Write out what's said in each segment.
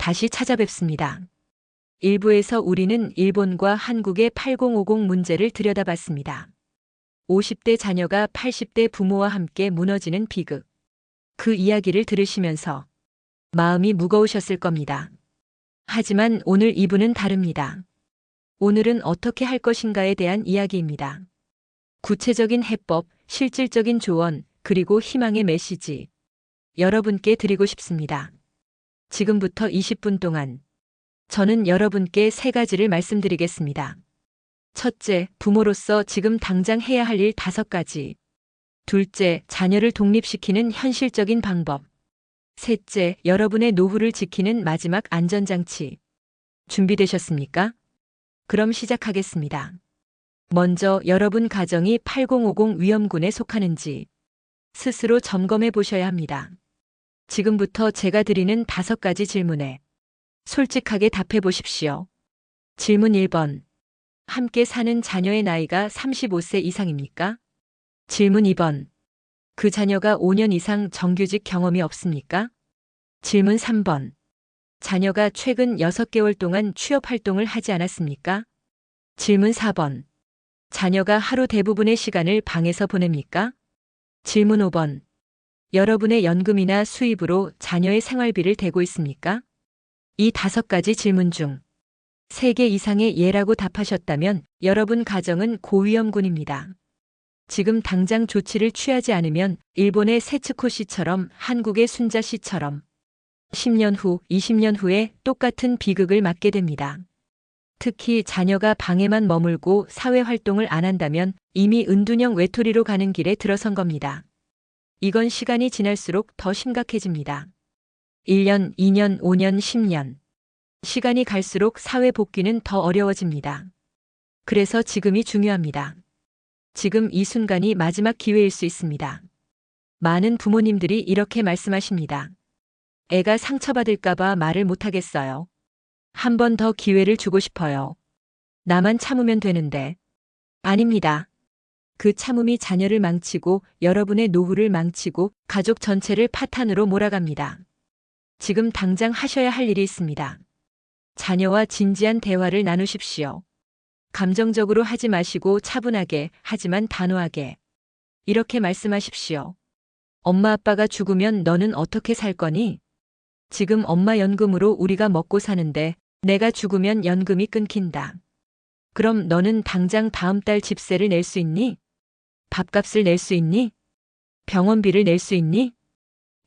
다시 찾아뵙습니다. 일부에서 우리는 일본과 한국의 8050 문제를 들여다봤습니다. 50대 자녀가 80대 부모와 함께 무너지는 비극. 그 이야기를 들으시면서 마음이 무거우셨을 겁니다. 하지만 오늘 2부는 다릅니다. 오늘은 어떻게 할 것인가에 대한 이야기입니다. 구체적인 해법, 실질적인 조언, 그리고 희망의 메시지. 여러분께 드리고 싶습니다. 지금부터 20분 동안 저는 여러분께 3가지를 말씀드리겠습니다. 첫째, 부모로서 지금 당장 해야 할 일 5가지. 둘째, 자녀를 독립시키는 현실적인 방법. 셋째, 여러분의 노후를 지키는 마지막 안전장치. 준비되셨습니까? 그럼 시작하겠습니다. 먼저 여러분 가정이 8050 위험군에 속하는지 스스로 점검해 보셔야 합니다. 지금부터 제가 드리는 5가지 질문에 솔직하게 답해 보십시오. 질문 1번. 함께 사는 자녀의 나이가 35세 이상입니까? 질문 2번. 그 자녀가 5년 이상 정규직 경험이 없습니까? 질문 3번. 자녀가 최근 6개월 동안 취업 활동을 하지 않았습니까? 질문 4번. 자녀가 하루 대부분의 시간을 방에서 보냅니까? 질문 5번. 여러분의 연금이나 수입으로 자녀의 생활비를 대고 있습니까? 이 5가지 질문 중 3개 이상의 예라고 답하셨다면 여러분 가정은 고위험군입니다. 지금 당장 조치를 취하지 않으면 일본의 세츠코 씨처럼 한국의 순자 씨처럼 10년 후, 20년 후에 똑같은 비극을 맞게 됩니다. 특히 자녀가 방에만 머물고 사회활동을 안 한다면 이미 은둔형 외톨이로 가는 길에 들어선 겁니다. 이건 시간이 지날수록 더 심각해집니다. 1년, 2년, 5년, 10년. 시간이 갈수록 사회 복귀는 더 어려워집니다. 그래서 지금이 중요합니다. 지금 이 순간이 마지막 기회일 수 있습니다. 많은 부모님들이 이렇게 말씀하십니다. 애가 상처받을까봐 말을 못하겠어요. 한 번 더 기회를 주고 싶어요. 나만 참으면 되는데. 아닙니다. 그 참음이 자녀를 망치고 여러분의 노후를 망치고 가족 전체를 파탄으로 몰아갑니다. 지금 당장 하셔야 할 일이 있습니다. 자녀와 진지한 대화를 나누십시오. 감정적으로 하지 마시고 차분하게, 하지만 단호하게. 이렇게 말씀하십시오. 엄마 아빠가 죽으면 너는 어떻게 살 거니? 지금 엄마 연금으로 우리가 먹고 사는데 내가 죽으면 연금이 끊긴다. 그럼 너는 당장 다음 달 집세를 낼 수 있니? 밥값을 낼 수 있니? 병원비를 낼 수 있니?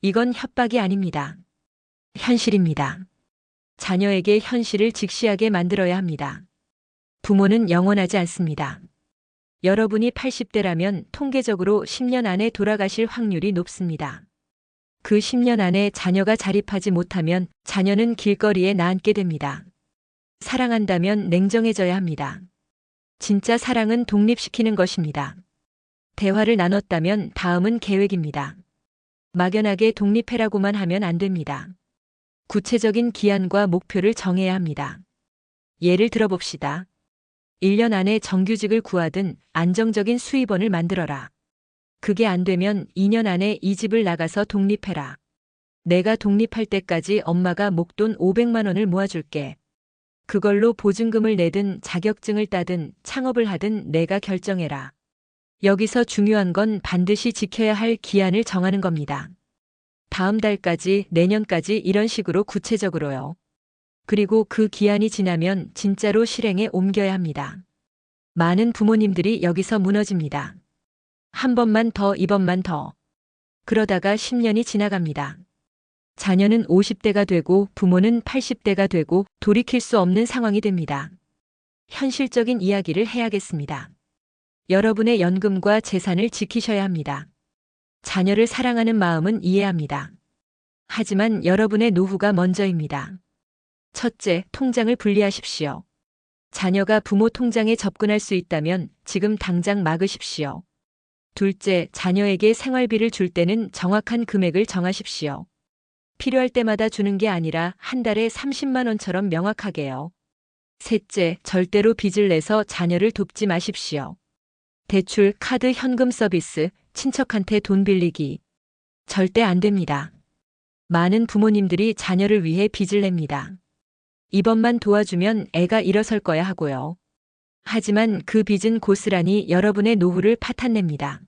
이건 협박이 아닙니다. 현실입니다. 자녀에게 현실을 직시하게 만들어야 합니다. 부모는 영원하지 않습니다. 여러분이 80대라면 통계적으로 10년 안에 돌아가실 확률이 높습니다. 그 10년 안에 자녀가 자립하지 못하면 자녀는 길거리에 나앉게 됩니다. 사랑한다면 냉정해져야 합니다. 진짜 사랑은 독립시키는 것입니다. 대화를 나눴다면 다음은 계획입니다. 막연하게 독립해라고만 하면 안 됩니다. 구체적인 기한과 목표를 정해야 합니다. 예를 들어봅시다. 1년 안에 정규직을 구하든 안정적인 수입원을 만들어라. 그게 안 되면 2년 안에 이 집을 나가서 독립해라. 내가 독립할 때까지 엄마가 목돈 500만 원을 모아줄게. 그걸로 보증금을 내든 자격증을 따든 창업을 하든 내가 결정해라. 여기서 중요한 건 반드시 지켜야 할 기한을 정하는 겁니다. 다음 달까지, 내년까지 이런 식으로 구체적으로요. 그리고 그 기한이 지나면 진짜로 실행에 옮겨야 합니다. 많은 부모님들이 여기서 무너집니다. 한 번만 더, 이번만 더. 그러다가 10년이 지나갑니다. 자녀는 50대가 되고 부모는 80대가 되고 돌이킬 수 없는 상황이 됩니다. 현실적인 이야기를 해야겠습니다. 여러분의 연금과 재산을 지키셔야 합니다. 자녀를 사랑하는 마음은 이해합니다. 하지만 여러분의 노후가 먼저입니다. 첫째, 통장을 분리하십시오. 자녀가 부모 통장에 접근할 수 있다면 지금 당장 막으십시오. 둘째, 자녀에게 생활비를 줄 때는 정확한 금액을 정하십시오. 필요할 때마다 주는 게 아니라 한 달에 30만 원처럼 명확하게요. 셋째, 절대로 빚을 내서 자녀를 돕지 마십시오. 대출, 카드, 현금 서비스, 친척한테 돈 빌리기. 절대 안 됩니다. 많은 부모님들이 자녀를 위해 빚을 냅니다. 이번만 도와주면 애가 일어설 거야 하고요. 하지만 그 빚은 고스란히 여러분의 노후를 파탄냅니다.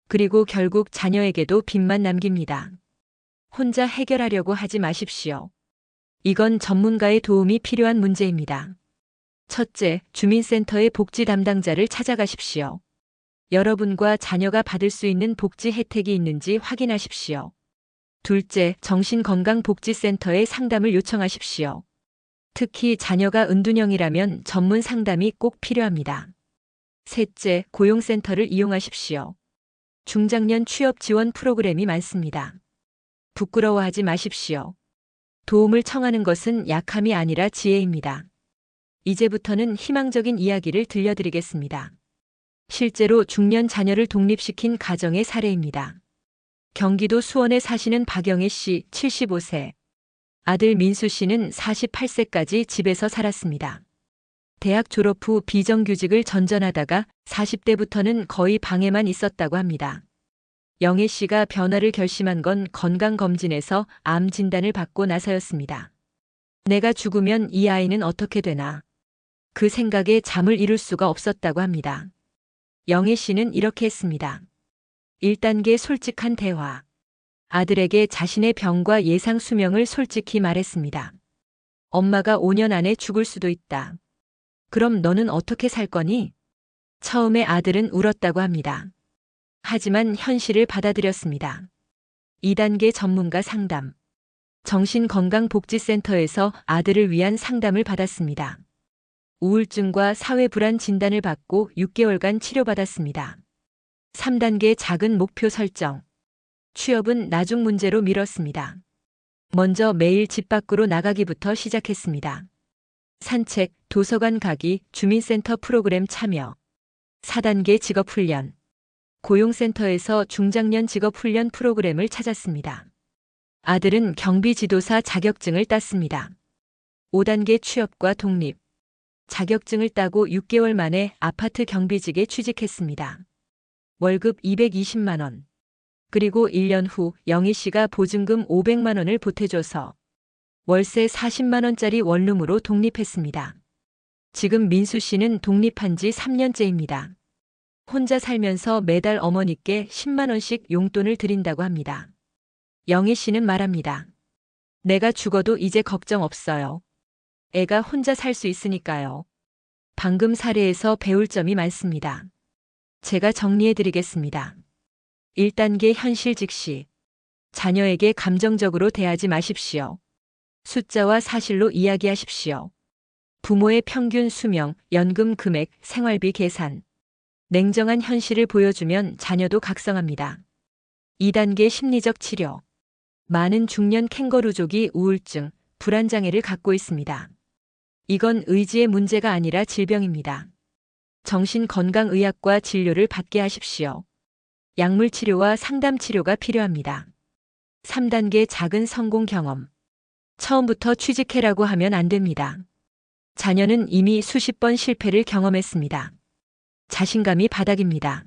그리고 결국 자녀에게도 빚만 남깁니다. 혼자 해결하려고 하지 마십시오. 이건 전문가의 도움이 필요한 문제입니다. 첫째, 주민센터의 복지 담당자를 찾아가십시오. 여러분과 자녀가 받을 수 있는 복지 혜택이 있는지 확인하십시오. 둘째, 정신건강복지센터에 상담을 요청하십시오. 특히 자녀가 은둔형이라면 전문 상담이 꼭 필요합니다. 셋째, 고용센터를 이용하십시오. 중장년 취업 지원 프로그램이 많습니다. 부끄러워하지 마십시오. 도움을 청하는 것은 약함이 아니라 지혜입니다. 이제부터는 희망적인 이야기를 들려드리겠습니다. 실제로 중년 자녀를 독립시킨 가정의 사례입니다. 경기도 수원에 사시는 박영애 씨 75세. 아들 민수 씨는 48세까지 집에서 살았습니다. 대학 졸업 후 비정규직을 전전하다가 40대부터는 거의 방에만 있었다고 합니다. 영애 씨가 변화를 결심한 건 건강검진에서 암 진단을 받고 나서였습니다. 내가 죽으면 이 아이는 어떻게 되나? 그 생각에 잠을 이룰 수가 없었다고 합니다. 영애 씨는 이렇게 했습니다. 1단계 솔직한 대화. 아들에게 자신의 병과 예상 수명을 솔직히 말했습니다. 엄마가 5년 안에 죽을 수도 있다. 그럼 너는 어떻게 살 거니? 처음에 아들은 울었다고 합니다. 하지만 현실을 받아들였습니다. 2단계 전문가 상담. 정신건강복지센터에서 아들을 위한 상담을 받았습니다. 우울증과 사회불안 진단을 받고 6개월간 치료받았습니다. 3단계 작은 목표 설정. 취업은 나중 문제로 미뤘습니다. 먼저 매일 집 밖으로 나가기부터 시작했습니다. 산책, 도서관 가기, 주민센터 프로그램 참여. 4단계 직업훈련. 고용센터에서 중장년 직업훈련 프로그램을 찾았습니다. 아들은 경비지도사 자격증을 땄습니다. 5단계 취업과 독립. 자격증을 따고 6개월 만에 아파트 경비직에 취직했습니다. 월급 220만 원. 그리고 1년 후 영희 씨가 보증금 500만 원을 보태줘서 월세 40만 원짜리 원룸으로 독립했습니다. 지금 민수 씨는 독립한 지 3년째입니다. 혼자 살면서 매달 어머니께 10만 원씩 용돈을 드린다고 합니다. 영희 씨는 말합니다. 내가 죽어도 이제 걱정 없어요. 애가 혼자 살 수 있으니까요. 방금 사례에서 배울 점이 많습니다. 제가 정리해 드리겠습니다. 1단계 현실 직시. 자녀에게 감정적으로 대하지 마십시오. 숫자와 사실로 이야기하십시오. 부모의 평균 수명, 연금 금액, 생활비 계산. 냉정한 현실을 보여주면 자녀도 각성합니다. 2단계 심리적 치료. 많은 중년 캥거루족이 우울증, 불안장애를 갖고 있습니다. 이건 의지의 문제가 아니라 질병입니다. 정신건강의학과 진료를 받게 하십시오. 약물 치료와 상담 치료가 필요합니다. 3단계 작은 성공 경험. 처음부터 취직해라고 하면 안 됩니다. 자녀는 이미 수십 번 실패를 경험했습니다. 자신감이 바닥입니다.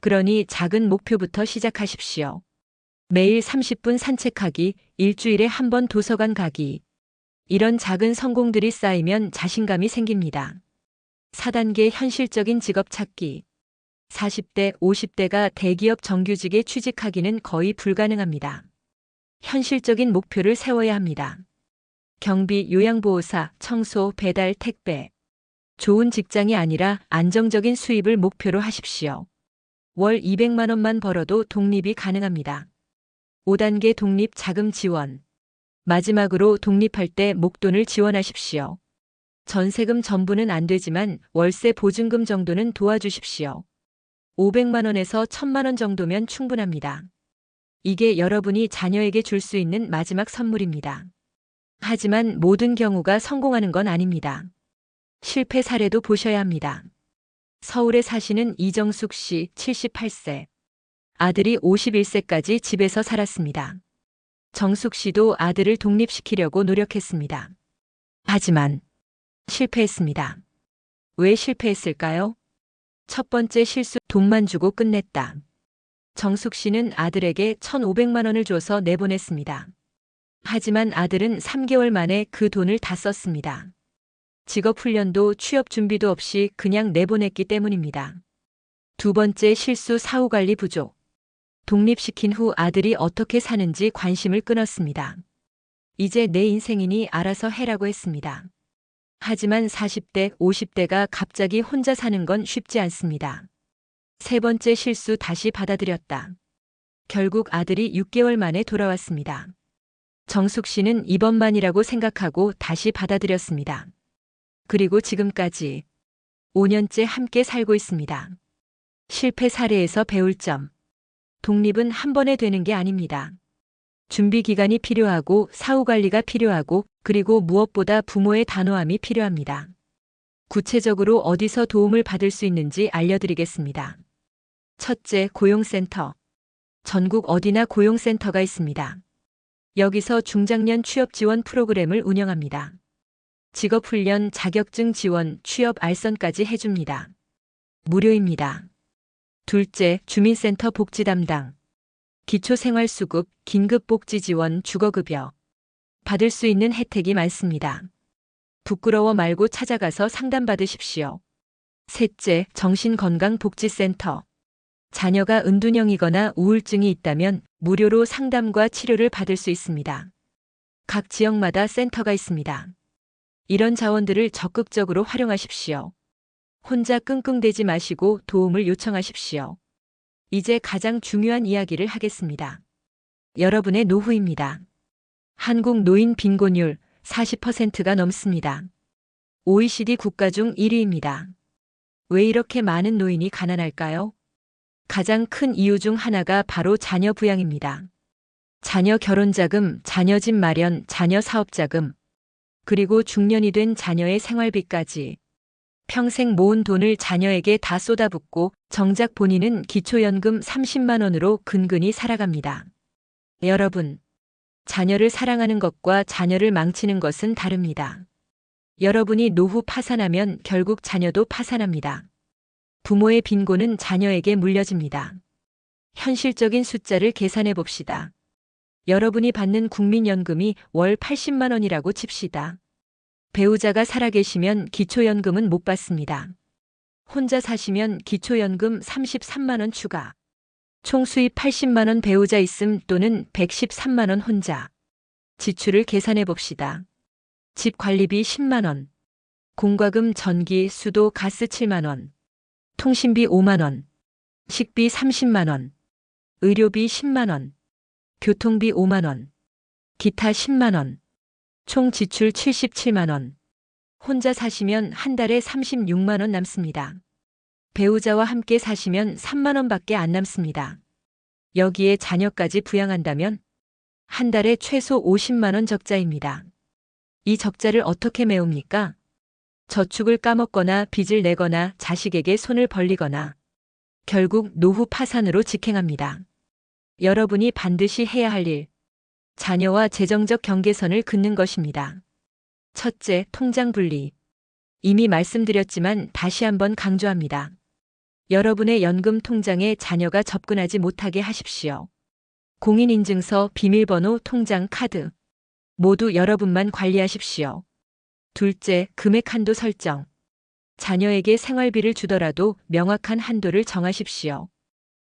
그러니 작은 목표부터 시작하십시오. 매일 30분 산책하기, 일주일에 한 번 도서관 가기. 이런 작은 성공들이 쌓이면 자신감이 생깁니다. 4단계 현실적인 직업 찾기. 40대, 50대가 대기업 정규직에 취직하기는 거의 불가능합니다. 현실적인 목표를 세워야 합니다. 경비, 요양보호사, 청소, 배달, 택배. 좋은 직장이 아니라 안정적인 수입을 목표로 하십시오. 월 200만 원만 벌어도 독립이 가능합니다. 5단계 독립 자금 지원. 마지막으로 독립할 때 목돈을 지원하십시오. 전세금 전부는 안 되지만 월세 보증금 정도는 도와주십시오. 500만 원에서 1000만 원 정도면 충분합니다. 이게 여러분이 자녀에게 줄 수 있는 마지막 선물입니다. 하지만 모든 경우가 성공하는 건 아닙니다. 실패 사례도 보셔야 합니다. 서울에 사시는 이정숙 씨 78세. 아들이 51세까지 집에서 살았습니다. 정숙 씨도 아들을 독립시키려고 노력했습니다. 하지만 실패했습니다. 왜 실패했을까요? 첫 번째 실수, 돈만 주고 끝냈다. 정숙 씨는 아들에게 1,500만 원을 줘서 내보냈습니다. 하지만 아들은 3개월 만에 그 돈을 다 썼습니다. 직업훈련도 취업 준비도 없이 그냥 내보냈기 때문입니다. 두 번째 실수 사후관리 부족. 독립시킨 후 아들이 어떻게 사는지 관심을 끊었습니다. 이제 내 인생이니 알아서 해라고 했습니다. 하지만 40대, 50대가 갑자기 혼자 사는 건 쉽지 않습니다. 세 번째 실수 다시 받아들였다. 결국 아들이 6개월 만에 돌아왔습니다. 정숙 씨는 이번만이라고 생각하고 다시 받아들였습니다. 그리고 지금까지 5년째 함께 살고 있습니다. 실패 사례에서 배울 점. 독립은 한 번에 되는 게 아닙니다. 준비 기간이 필요하고 사후 관리가 필요하고 그리고 무엇보다 부모의 단호함이 필요합니다. 구체적으로 어디서 도움을 받을 수 있는지 알려드리겠습니다. 첫째, 고용센터. 전국 어디나 고용센터가 있습니다. 여기서 중장년 취업 지원 프로그램을 운영합니다. 직업훈련, 자격증 지원, 취업 알선까지 해줍니다. 무료입니다. 둘째, 주민센터 복지 담당. 기초생활수급, 긴급복지 지원, 주거급여. 받을 수 있는 혜택이 많습니다. 부끄러워 말고 찾아가서 상담받으십시오. 셋째, 정신건강복지센터. 자녀가 은둔형이거나 우울증이 있다면 무료로 상담과 치료를 받을 수 있습니다. 각 지역마다 센터가 있습니다. 이런 자원들을 적극적으로 활용하십시오. 혼자 끙끙대지 마시고 도움을 요청하십시오. 이제 가장 중요한 이야기를 하겠습니다. 여러분의 노후입니다. 한국 노인 빈곤율 40%가 넘습니다. OECD 국가 중 1위입니다. 왜 이렇게 많은 노인이 가난할까요? 가장 큰 이유 중 하나가 바로 자녀 부양입니다. 자녀 결혼자금, 자녀 집 마련, 자녀 사업자금, 그리고 중년이 된 자녀의 생활비까지 평생 모은 돈을 자녀에게 다 쏟아붓고 정작 본인은 기초연금 30만 원으로 근근히 살아갑니다. 여러분, 자녀를 사랑하는 것과 자녀를 망치는 것은 다릅니다. 여러분이 노후 파산하면 결국 자녀도 파산합니다. 부모의 빈곤은 자녀에게 물려집니다. 현실적인 숫자를 계산해 봅시다. 여러분이 받는 국민연금이 월 80만 원이라고 칩시다. 배우자가 살아계시면 기초연금은 못 받습니다. 혼자 사시면 기초연금 33만 원 추가. 총 수입 80만 원 배우자 있음 또는 113만 원 혼자. 지출을 계산해 봅시다. 집 관리비 10만 원. 공과금 전기, 수도, 가스 7만 원. 통신비 5만 원. 식비 30만 원. 의료비 10만 원. 교통비 5만 원. 기타 10만 원. 총 지출 77만 원. 혼자 사시면 한 달에 36만 원 남습니다. 배우자와 함께 사시면 3만 원밖에 안 남습니다. 여기에 자녀까지 부양한다면 한 달에 최소 50만 원 적자입니다. 이 적자를 어떻게 메웁니까? 저축을 까먹거나 빚을 내거나 자식에게 손을 벌리거나 결국 노후 파산으로 직행합니다. 여러분이 반드시 해야 할 일, 자녀와 재정적 경계선을 긋는 것입니다. 첫째, 통장 분리. 이미 말씀드렸지만 다시 한번 강조합니다. 여러분의 연금 통장에 자녀가 접근하지 못하게 하십시오. 공인인증서, 비밀번호, 통장, 카드 모두 여러분만 관리하십시오. 둘째, 금액 한도 설정. 자녀에게 생활비를 주더라도 명확한 한도를 정하십시오.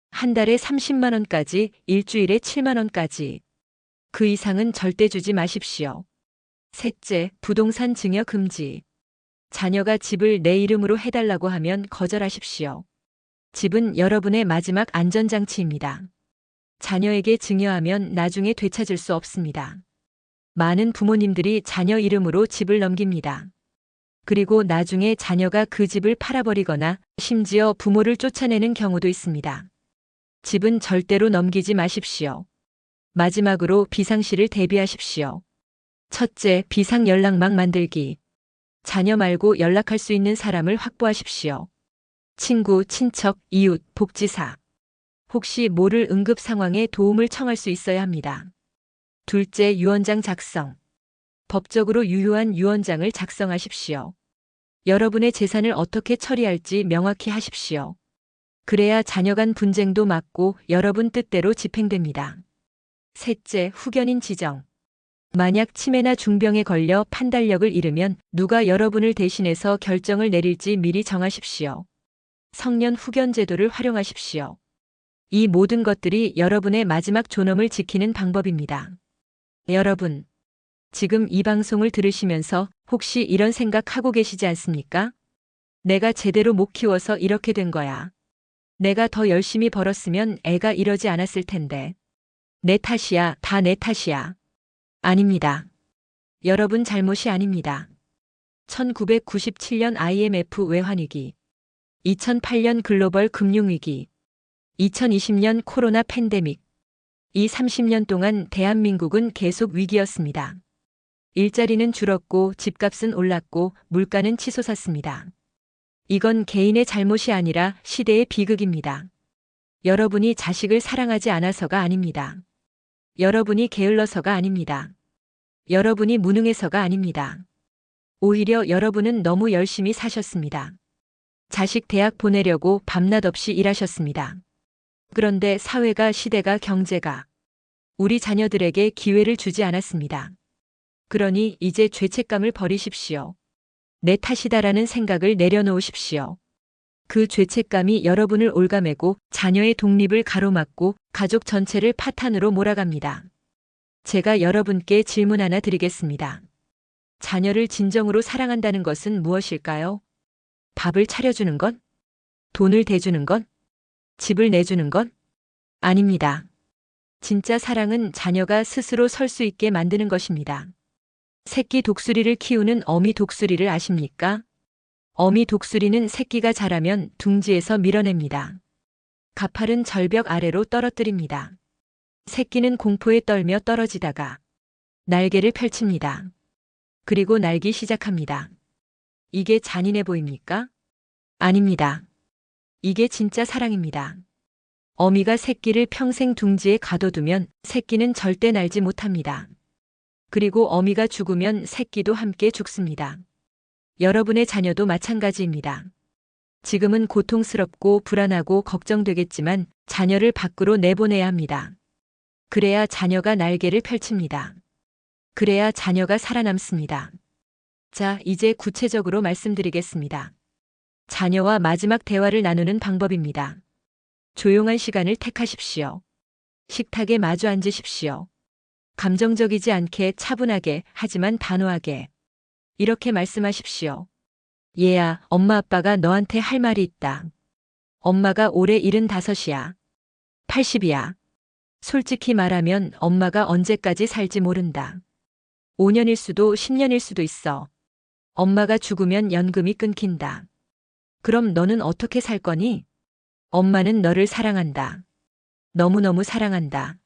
한 달에 30만 원까지, 일주일에 7만 원까지. 그 이상은 절대 주지 마십시오. 셋째, 부동산 증여 금지. 자녀가 집을 내 이름으로 해달라고 하면 거절하십시오. 집은 여러분의 마지막 안전장치입니다. 자녀에게 증여하면 나중에 되찾을 수 없습니다. 많은 부모님들이 자녀 이름으로 집을 넘깁니다. 그리고 나중에 자녀가 그 집을 팔아버리거나 심지어 부모를 쫓아내는 경우도 있습니다. 집은 절대로 넘기지 마십시오. 마지막으로 비상시를 대비하십시오. 첫째, 비상 연락망 만들기. 자녀 말고 연락할 수 있는 사람을 확보하십시오. 친구, 친척, 이웃, 복지사. 혹시 모를 응급 상황에 도움을 청할 수 있어야 합니다. 둘째, 유언장 작성. 법적으로 유효한 유언장을 작성하십시오. 여러분의 재산을 어떻게 처리할지 명확히 하십시오. 그래야 자녀 간 분쟁도 막고 여러분 뜻대로 집행됩니다. 셋째, 후견인 지정. 만약 치매나 중병에 걸려 판단력을 잃으면 누가 여러분을 대신해서 결정을 내릴지 미리 정하십시오. 성년 후견 제도를 활용하십시오. 이 모든 것들이 여러분의 마지막 존엄을 지키는 방법입니다. 여러분, 지금 이 방송을 들으시면서 혹시 이런 생각하고 계시지 않습니까? 내가 제대로 못 키워서 이렇게 된 거야. 내가 더 열심히 벌었으면 애가 이러지 않았을 텐데. 내 탓이야, 다 내 탓이야. 아닙니다. 여러분 잘못이 아닙니다. 1997년 IMF 외환위기, 2008년 글로벌 금융위기, 2020년 코로나 팬데믹, 이 30년 동안 대한민국은 계속 위기였습니다. 일자리는 줄었고 집값은 올랐고 물가는 치솟았습니다. 이건 개인의 잘못이 아니라 시대의 비극입니다. 여러분이 자식을 사랑하지 않아서가 아닙니다. 여러분이 게을러서가 아닙니다. 여러분이 무능해서가 아닙니다. 오히려 여러분은 너무 열심히 사셨습니다. 자식 대학 보내려고 밤낮 없이 일하셨습니다. 그런데 사회가, 시대가, 경제가 우리 자녀들에게 기회를 주지 않았습니다. 그러니 이제 죄책감을 버리십시오. 내 탓이다라는 생각을 내려놓으십시오. 그 죄책감이 여러분을 올가매고 자녀의 독립을 가로막고 가족 전체를 파탄으로 몰아갑니다. 제가 여러분께 질문 하나 드리겠습니다. 자녀를 진정으로 사랑한다는 것은 무엇일까요? 밥을 차려주는 것? 돈을 대주는 것? 집을 내주는 것? 아닙니다. 진짜 사랑은 자녀가 스스로 설 수 있게 만드는 것입니다. 새끼 독수리를 키우는 어미 독수리를 아십니까? 어미 독수리는 새끼가 자라면 둥지에서 밀어냅니다. 가팔은 절벽 아래로 떨어뜨립니다. 새끼는 공포에 떨며 떨어지다가 날개를 펼칩니다. 그리고 날기 시작합니다. 이게 잔인해 보입니까? 아닙니다. 이게 진짜 사랑입니다. 어미가 새끼를 평생 둥지에 가둬두면 새끼는 절대 날지 못합니다. 그리고 어미가 죽으면 새끼도 함께 죽습니다. 여러분의 자녀도 마찬가지입니다. 지금은 고통스럽고 불안하고 걱정되겠지만 자녀를 밖으로 내보내야 합니다. 그래야 자녀가 날개를 펼칩니다. 그래야 자녀가 살아남습니다. 자, 이제 구체적으로 말씀드리겠습니다. 자녀와 마지막 대화를 나누는 방법입니다. 조용한 시간을 택하십시오. 식탁에 마주 앉으십시오. 감정적이지 않게 차분하게 하지만 단호하게 이렇게 말씀하십시오. 얘야, 엄마 아빠가 너한테 할 말이 있다. 엄마가 올해 75이야. 80이야. 솔직히 말하면 엄마가 언제까지 살지 모른다. 5년일 수도 10년일 수도 있어. 엄마가 죽으면 연금이 끊긴다. 그럼 너는 어떻게 살 거니? 엄마는 너를 사랑한다. 너무너무 사랑한다.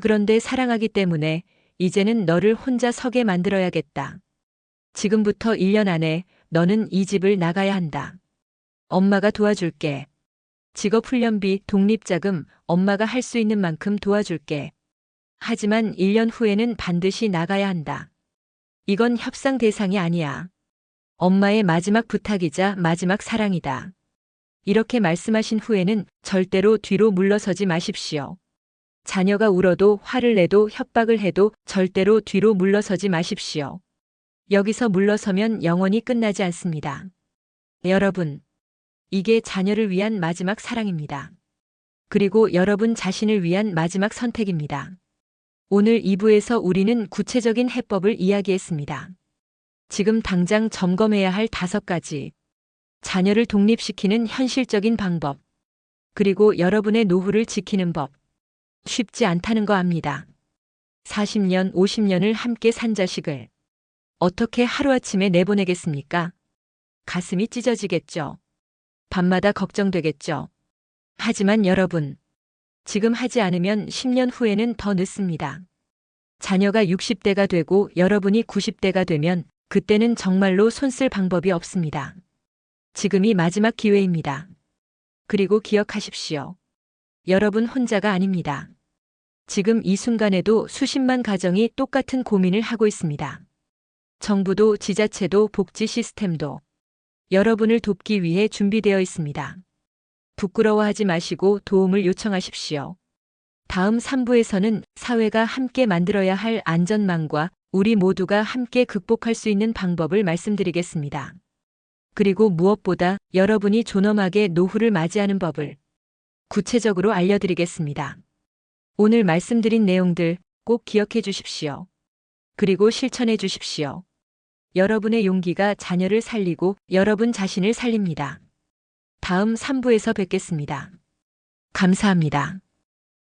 그런데 사랑하기 때문에 이제는 너를 혼자 서게 만들어야겠다. 지금부터 1년 안에 너는 이 집을 나가야 한다. 엄마가 도와줄게. 직업훈련비, 독립자금, 엄마가 할 수 있는 만큼 도와줄게. 하지만 1년 후에는 반드시 나가야 한다. 이건 협상 대상이 아니야. 엄마의 마지막 부탁이자 마지막 사랑이다. 이렇게 말씀하신 후에는 절대로 뒤로 물러서지 마십시오. 자녀가 울어도 화를 내도 협박을 해도 절대로 뒤로 물러서지 마십시오. 여기서 물러서면 영원히 끝나지 않습니다. 여러분, 이게 자녀를 위한 마지막 사랑입니다. 그리고 여러분 자신을 위한 마지막 선택입니다. 오늘 2부에서 우리는 구체적인 해법을 이야기했습니다. 지금 당장 점검해야 할 5가지. 자녀를 독립시키는 현실적인 방법. 그리고 여러분의 노후를 지키는 법. 쉽지 않다는 거 압니다. 40년, 50년을 함께 산 자식을 어떻게 하루아침에 내보내겠습니까? 가슴이 찢어지겠죠. 밤마다 걱정되겠죠. 하지만 여러분, 지금 하지 않으면 10년 후에는 더 늦습니다. 자녀가 60대가 되고 여러분이 90대가 되면 그때는 정말로 손쓸 방법이 없습니다. 지금이 마지막 기회입니다. 그리고 기억하십시오. 여러분 혼자가 아닙니다. 지금 이 순간에도 수십만 가정이 똑같은 고민을 하고 있습니다. 정부도 지자체도 복지 시스템도 여러분을 돕기 위해 준비되어 있습니다. 부끄러워하지 마시고 도움을 요청하십시오. 다음 3부에서는 사회가 함께 만들어야 할 안전망과 우리 모두가 함께 극복할 수 있는 방법을 말씀드리겠습니다. 그리고 무엇보다 여러분이 존엄하게 노후를 맞이하는 법을 구체적으로 알려드리겠습니다. 오늘 말씀드린 내용들 꼭 기억해 주십시오. 그리고 실천해 주십시오. 여러분의 용기가 자녀를 살리고 여러분 자신을 살립니다. 다음 3부에서 뵙겠습니다. 감사합니다.